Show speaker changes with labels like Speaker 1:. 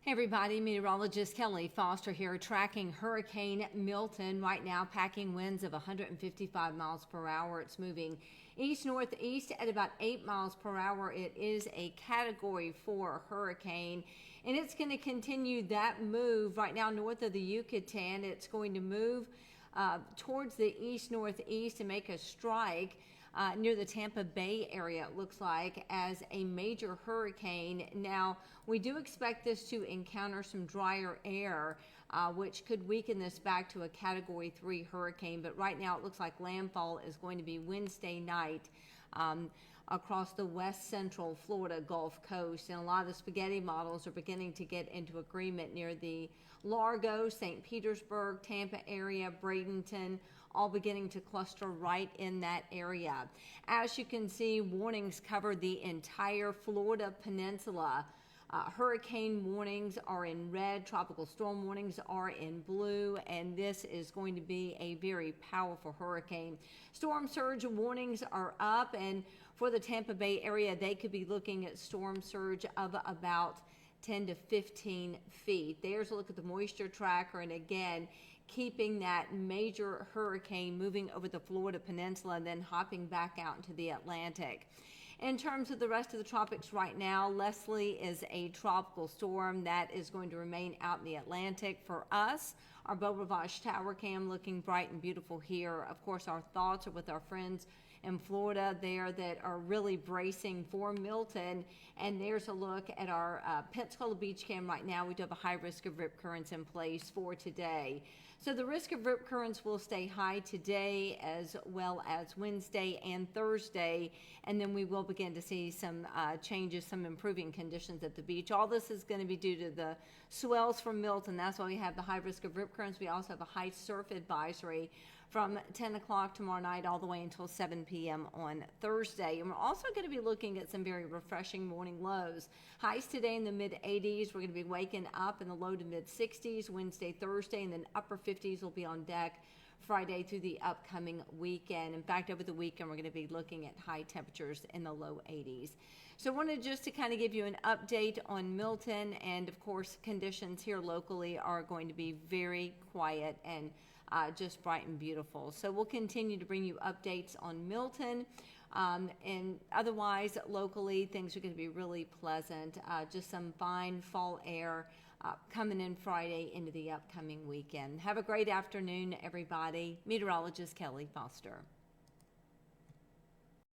Speaker 1: Hey everybody, meteorologist Kelly Foster here tracking Hurricane Milton. Right now, packing winds of 155 miles per hour. It's moving east-northeast at about 8 miles per hour. It is a Category 4 hurricane, and it's going to continue that move right now north of the Yucatan. It's going to move towards the east-northeast and make a strike near the Tampa Bay area, it looks like, as a major hurricane. Now, we do expect this to encounter some drier air, which could weaken this back to a Category 3 hurricane. But right now, it looks like landfall is going to be Wednesday night across the west central Florida Gulf Coast. And a lot of the spaghetti models are beginning to get into agreement near the Largo, St. Petersburg, Tampa area, Bradenton, all beginning to cluster right in that area. As you can see, warnings cover the entire Florida peninsula. Hurricane warnings are in red, tropical storm warnings are in blue, and this is going to be a very powerful hurricane. Storm surge warnings are up, and for the Tampa Bay area, they could be looking at storm surge of about 10 to 15 feet. There's a look at the moisture tracker, and again, keeping that major hurricane moving over the Florida peninsula and then hopping back out into the Atlantic. In terms of the rest of the tropics right now, Leslie is a tropical storm that is going to remain out in the Atlantic. For us, our Beau Rivage Tower Cam looking bright and beautiful here. Of course, our thoughts are with our friends in Florida there that are really bracing for Milton. And there's a look at our Pensacola Beach Cam right now. We do have a high risk of rip currents in place for today. So the risk of rip currents will stay high today as well as Wednesday and Thursday. And then we will begin to see some changes, some improving conditions at the beach. All this is going to be due to the swells from Milton. That's why we have the high risk of rip currents. We also have a high surf advisory from 10 o'clock tomorrow night all the way until 7 p.m. on Thursday. And we're also going to be looking at some very refreshing morning lows. Highs today in the mid-80s. We're going to be waking up in the low to mid-60s Wednesday, Thursday, and then upper 50s will be on deck Friday through the upcoming weekend. In fact, over the weekend, we're going to be looking at high temperatures in the low 80s. So I wanted just to kind of give you an update on Milton, and of course, conditions here locally are going to be very quiet and just bright and beautiful. So we'll continue to bring you updates on Milton. And otherwise, locally, things are going to be really pleasant. Just some fine fall air coming in Friday into the upcoming weekend. Have a great afternoon, everybody. Meteorologist Kelly Foster.